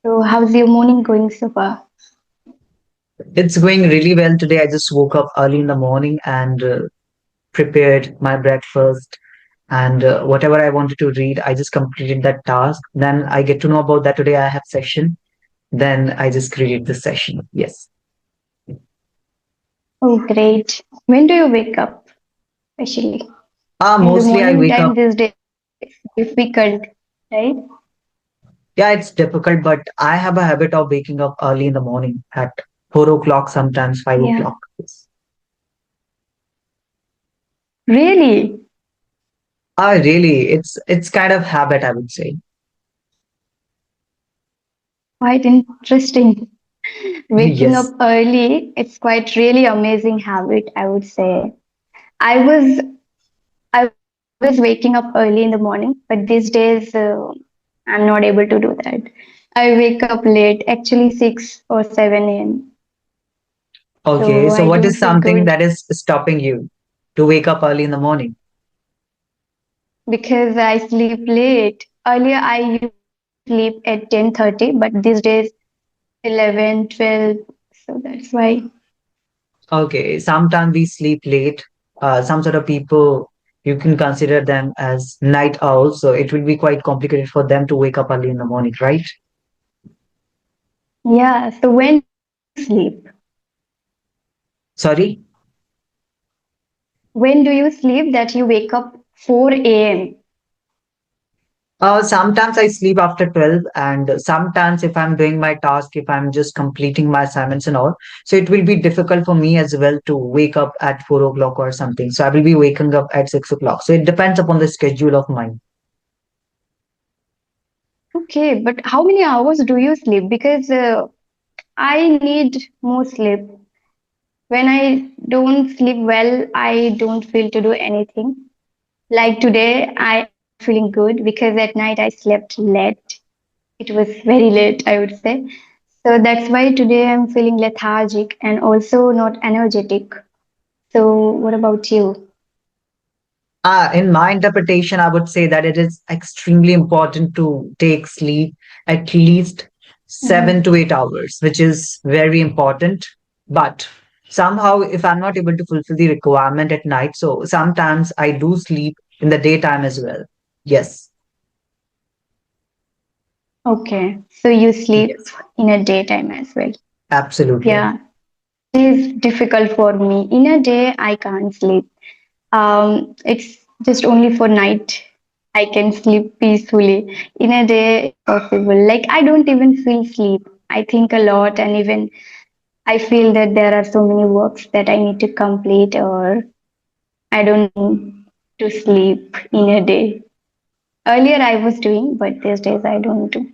So, how's your morning going so far? It's going really well today. I just woke up early in the morning and prepared my breakfast and whatever I wanted to read, I just completed that task. Then I get to know about that today I have session. Then I just create the session. Yes. Oh, great. When do you wake up, especially? In the Mostly I morning wake time up. these days, difficult, right? Yeah, it's difficult, but I have a habit of waking up early in the morning at 4 o'clock, sometimes five Yeah. o'clock. Yes. Really? Really, it's kind of habit, I would say. Quite interesting. Waking up Yes. early, it's quite really amazing habit, I would say. I was I was waking up early in the morning, but these days I'm not able to do that. I wake up late, actually 6 or 7 a.m. Okay. So So I what don't is feel something good that is stopping you to wake up early in the morning? because I sleep late. Earlier I used to sleep at 10:30, but these days 11, 12. So that's why. Okay, sometimes we sleep late. Some sort of people, you can consider them as night owls, so it will be quite complicated for them to wake up early in the morning, right? Yeah. So when do you sleep? Sorry? When do you sleep that you wake up 4 a.m.? Sometimes I sleep after 12, and sometimes if I'm doing my task, if I'm just completing my assignments and all, so it will be difficult for me as well to wake up at 4 o'clock or something. So I will be waking up at 6 o'clock. So it depends upon the schedule of mine. Okay, but how many hours do you sleep? Because I need more sleep. When I don't sleep well, I don't feel to do anything. Like today, I am not feeling good because at night I slept late. It was very late, I would say. So that's why today I'm feeling lethargic and also not energetic. So, what about you? In my interpretation, I would say that it is extremely important to take sleep at least seven Mhm. to 8 hours, which is very important. But somehow, if I'm not able to fulfill the requirement at night, so sometimes I do sleep in the daytime as well. Yes, Okay, so you sleep yes, in a daytime as well. absolutely. Yeah, it is difficult for me. In a day, I can't sleep. It's just only for night. I can sleep peacefully. In a day, impossible. Like I don't even feel sleep. I think a lot, and even I feel that there are so many works that I need to complete, or I don't need to sleep in a day. Earlier, I was doing, but these days I don't do.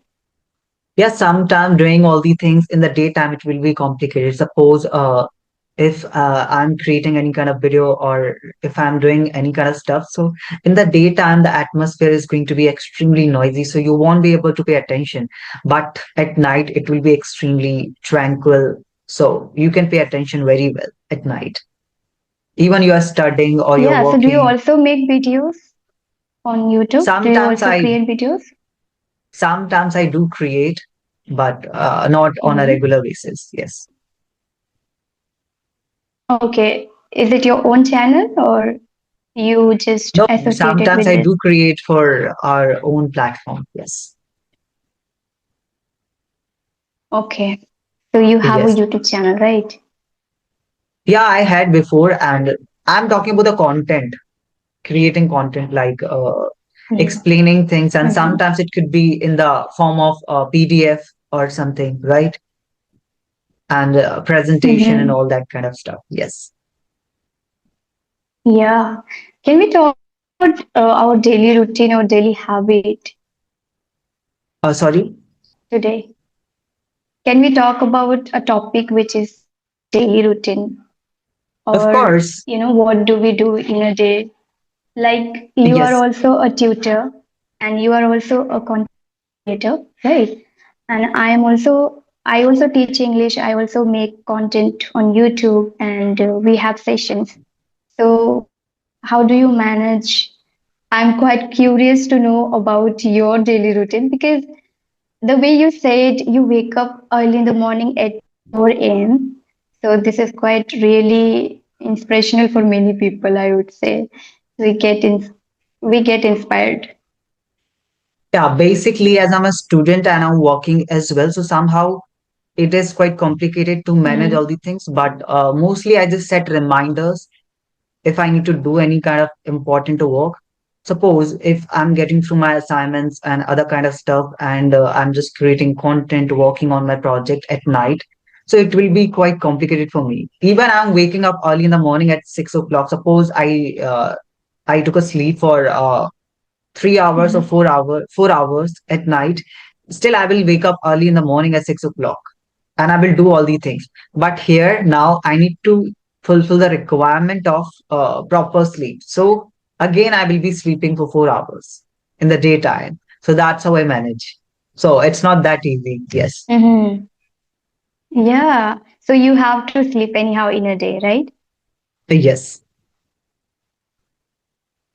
Yeah, sometime doing all the things in the daytime, it will be complicated. Suppose if I'm creating any kind of video or if I'm doing any kind of stuff, so in the daytime, the atmosphere is going to be extremely noisy, so you won't be able to pay attention. But at night, it will be extremely tranquil, so you can pay attention very well at night. Even you are studying or you're Yeah. So, do you working. also make videos on YouTube? Do you Sometimes also I create videos? sometimes I do create, but not on a Mhm. regular basis. Yes. Okay. Is it your own channel or you just No, associated sometimes with I this? do create for our own platform. Yes. Okay. So you have a Yes. YouTube channel, right? Yeah, I had before, and I'm talking about the content, creating content like Yeah. explaining things, and Hmm. sometimes it could be in the form of PDF or something, right? And presentation and Hmm. all that kind of stuff. Yes. Yeah. Can we talk about our daily routine or daily habit Sorry. today? Can we talk about a topic which is our daily routine Of or, course. what do we do in a day? Like you are Yes. also a tutor and you are also a content creator, right? And I also teach English. I also make content on YouTube and we have sessions. So how do you manage? I'm quite curious to know about your daily routine because the way you said you wake up early in the morning at 4 a.m. So this is quite really inspirational for many people, I would say. We get we get inspired. Yeah, basically, as I'm a student and I'm working as well, so somehow it is quite complicated to manage all Mm-hmm. the things. But mostly, I just set reminders if I need to do any kind of important work. Suppose if I'm getting through my assignments and other kind of stuff, and I'm just creating content, working on my project at night. So it will be quite complicated for me. Even I'm waking up early in the morning at 6 o'clock. Suppose I took a sleep for 3 hours or Mm-hmm. 4 hours at night. Still, I will wake up early in the morning at 6 o'clock and I will do all the things. But here now I need to fulfill the requirement of proper sleep. So again, I will be sleeping for 4 hours in the daytime. So that's how I manage. So it's not that easy. Yes. Mm-hmm. Yeah. So you have to sleep anyhow in a day, right? Yes.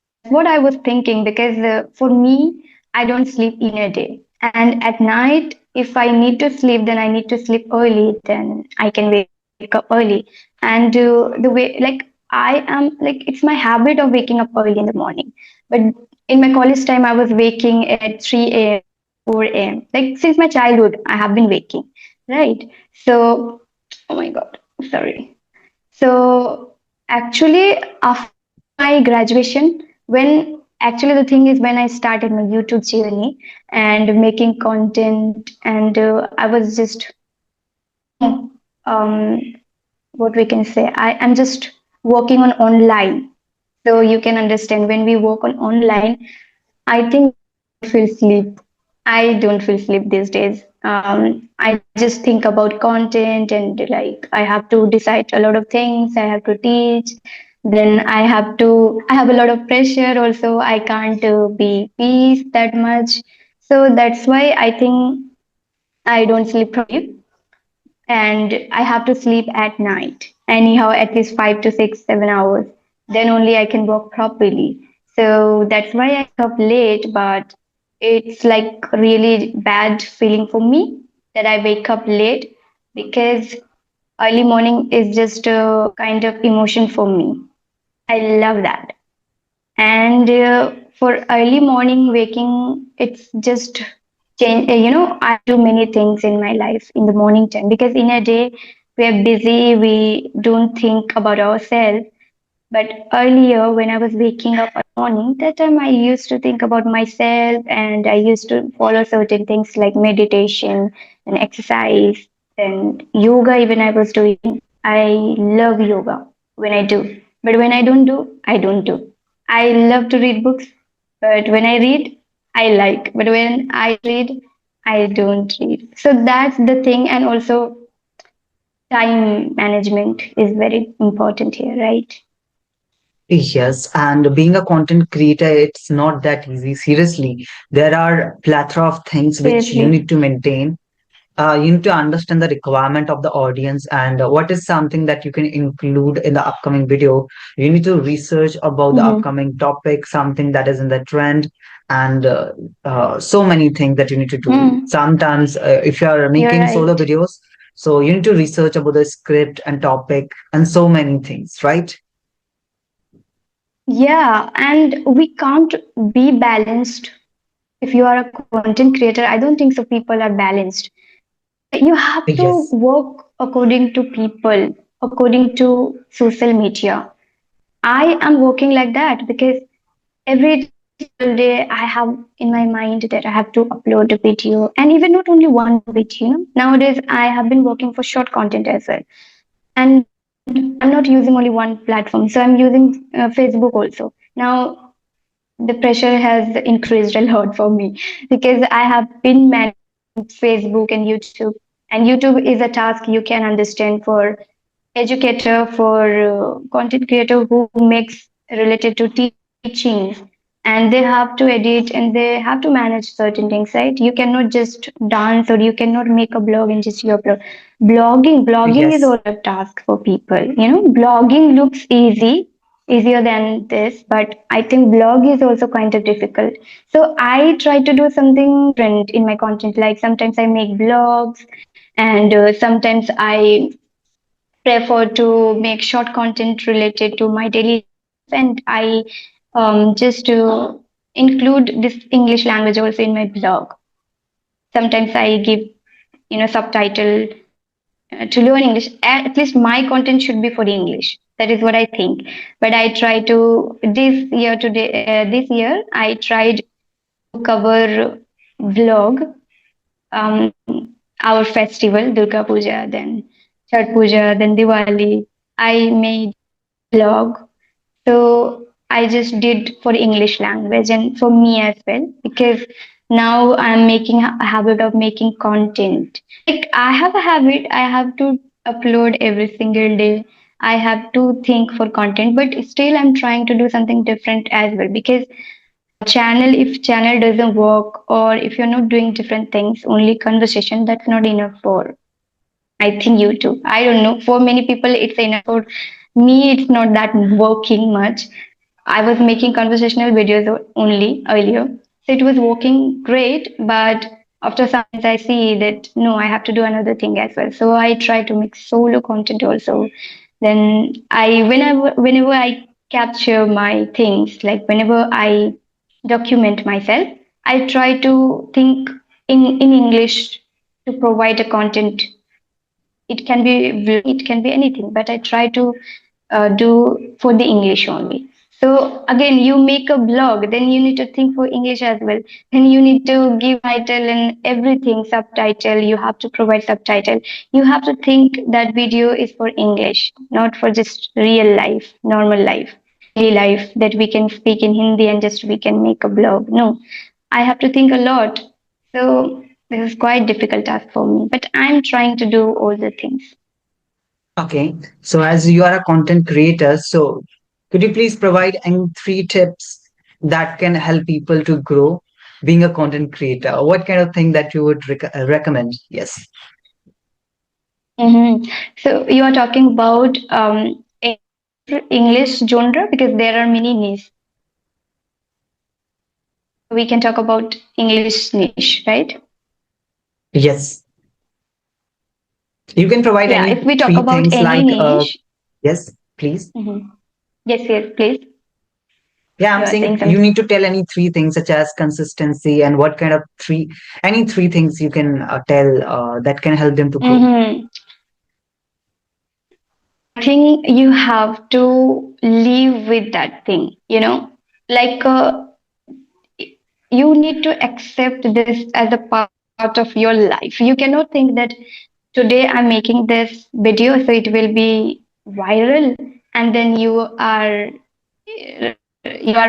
That's what I was thinking because for me, I don't sleep in a day. And at night, if I need to sleep, then I need to sleep early, then I can wake up early. And the way, like, I am, like, it's my habit of waking up early in the morning. But in my college time, I was waking at 3 a.m., 4 a.m. Like, since my childhood, I have been waking, right? So, oh my God, sorry. So actually, after my graduation, when actually the thing is when I started my YouTube journey and making content, and I was just, you know, um, what we can say, I am just working on online. So you can understand when we work on online, I think we don't feel sleep. I don't feel sleep these days. I just think about content and like I have to decide a lot of things. I have to teach. Then I have a lot of pressure also. I can't be peace that much. So that's why I think I don't sleep properly and I have to sleep at night. Anyhow, at least 5 to 6, 7 hours. Then only I can work properly. So that's why I wake up late, but it's like really bad feeling for me that I wake up late because early morning is just a kind of emotion for me. I love that. And for early morning waking, it's just change. I do many things in my life in the morning time because in a day we are busy, we don't think about ourselves. But earlier, when I was waking up in the morning, that time I used to think about myself and I used to follow certain things like meditation and exercise and yoga, even I was doing. I love yoga when I do. But when I don't do, I don't do. I love to read books, but when I read, I like. But when I read, I don't read. So that's the thing. And also, time management is very important here, right? Yes, and being a content creator, it's not that easy. Seriously, there are plethora of things which you Seriously. need to maintain. You need to understand the requirement of the audience and what is something that you can include in the upcoming video. You need to research about the Mm-hmm. upcoming topic, something that is in the trend, and so many things that you need to do. Mm, Sometimes, if you are you're making solo right. videos, so you need to research about the script and topic and so many things, right? Yeah, and we can't be balanced. If you are a content creator, I don't think so people are balanced. You have to Yes. work according to people, according to social media. I am working like that because every single day I have in my mind that I have to upload a video and even not only one video. Nowadays I have been working for short content as well. And I'm not using only one platform. So I'm using Facebook also. Now the pressure has increased a lot for me because I have been managing Facebook and YouTube. And YouTube is a task you can understand for educator, for content creator who makes related to teachings. And they have to edit and they have to manage certain things, right? You cannot just dance or you cannot make a blog and just you upload. Blogging is Yes. all a task for people. Blogging looks easy easier than this, but I think blog is also kind of difficult. So I try to do something different in my content. Like sometimes I make blogs, and sometimes I prefer to make short content related to my daily life, and I just include this English language also in my blog. Sometimes I give subtitle to learn English. At least my content should be for English. That is what I think. But I try to this year I tried to cover vlog, our festival, Durga Puja, then Chhat Puja, then Diwali. I made vlog, so I just did for English language and for me as well, because now I'm making a habit of making content. Like I have a habit, I have to upload every single day. I have to think for content, but still I'm trying to do something different as well, because channel if channel doesn't work, or if you're not doing different things, only conversation, that's not enough for, I think, you too. I don't know. For many people, it's enough. For me, it's not that working much. I was making conversational videos only earlier. So it was working great. But after some months, I see that no, I have to do another thing as well. So I try to make solo content also. Then whenever I capture my things, like whenever I document myself, I try to think in English to provide a content. It can be vlog, it can be anything, but I try to do for the English only. So again, you make a blog, then you need to think for English as well. Then you need to give title and everything, subtitle, you have to provide subtitle. You have to think that video is for English, not for just real life, normal life, daily life, that we can speak in Hindi and just we can make a blog. No, I have to think a lot. So this is quite difficult task for me, but I'm trying to do all the things. Okay. So as you are a content creator, so could you please provide any three tips that can help people to grow being a content creator? What kind of thing that you would recommend? Yes. Hmm. So you are talking about English genre, because there are many niche. We can talk about English niche, right? Yes. You can provide Yeah. any If we talk three about things any like, niche, yes, please. yes, yes, please. Yeah, You I'm are saying saying you something. need to tell any three things such as consistency and what kind of any three things you can tell that can help them to grow. Hmm. I think you have to live with that thing. Like you need to accept this as a part of your life. You cannot think that today I'm making this video, so it will be viral, and then you are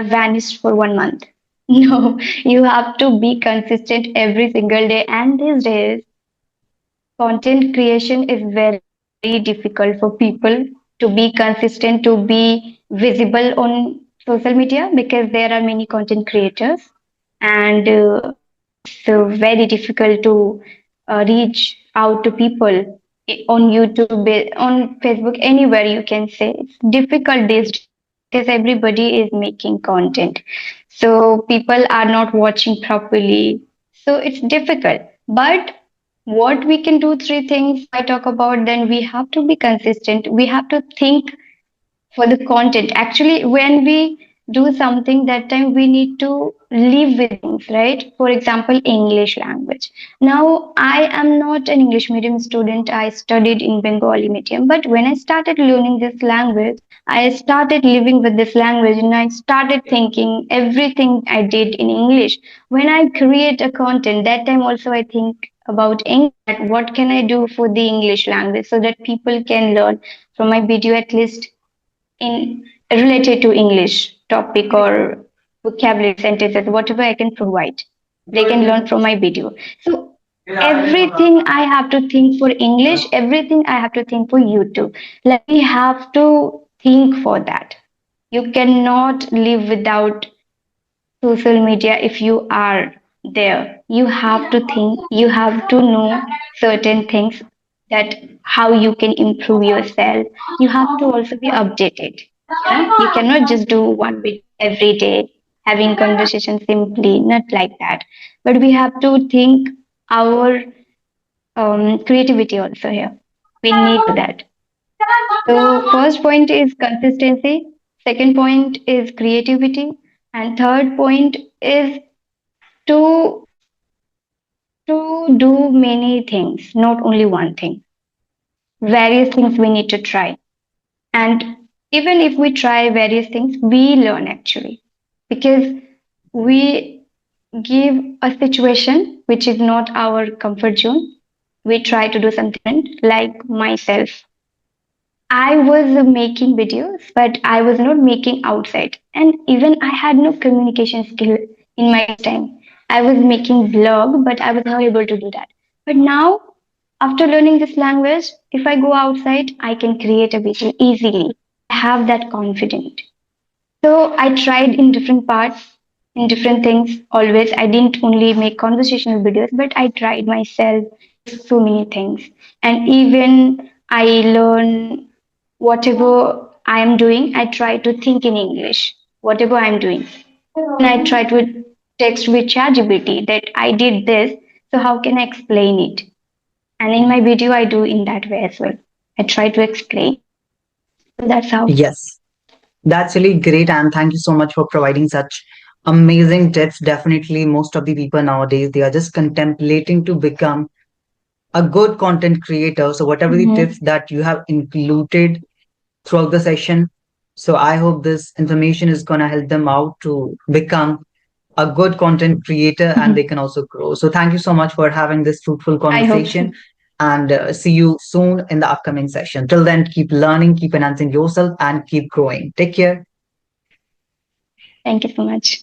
vanished for 1 month. No, you have to be consistent every single day. And these days, content creation is very difficult for people to be consistent, to be visible on social media, because there are many content creators, and it's very difficult to reach out to people on YouTube, on Facebook, anywhere you can say. It's difficult these days because everybody is making content. So people are not watching properly. So it's difficult. But what we can do, three things I talk about, then we have to be consistent. We have to think for the content. Actually, when we do something, that time we need to live with things, right? For example, English language. Now, I am not an English medium student. I studied in Bengali medium. But when I started learning this language, I started living with this language, and I started thinking everything I did in English. When I create a content, that time also I think about English. That what can I do for the English language so that people can learn from my video, at least in related to English topic or vocabulary sentences, whatever I can provide. They can learn from my video. So everything I have to think for English, everything I have to think for YouTube. Like we have to think for that. You cannot live without social media if you are there. You have to think, you have to know certain things, that how you can improve yourself. You have to also be updated. Yeah, you cannot just do one video every day, having conversation simply, not like that. But we have to think our creativity also here. We need that. So first point is consistency. Second point is creativity, and third point is to to do many things, not only one thing. Various things we need to try. And even if we try various things, we learn actually. Because we give a situation which is not our comfort zone. We try to do something different, like myself. I was making videos, but I was not making outside. And even I had no communication skill in my time. I was making blog, but I was not able to do that. But now, after learning this language, if I go outside, I can create a video easily. I have that confidence. So I tried in different parts, in different things always. I didn't only make conversational videos, but I tried myself so many things. And even I learn whatever I am doing, I try to think in English, whatever I'm doing. Even I try to text with ChatGPT that I did this, so how can I explain it? And in my video, I do in that way as well. I try to explain. So that's how. Yes, that's really great. And thank you so much for providing such amazing tips. Definitely, most of the people nowadays, they are just contemplating to become a good content creator. So, whatever the tips Mhm. that you have included throughout the session, so I hope this information is going to help them out to become a good content creator and they can also grow. So, thank you so much for having this fruitful I hope conversation so. and see you soon in the upcoming session. Till then, keep learning, keep enhancing yourself, and keep growing. Take care. Thank you so much.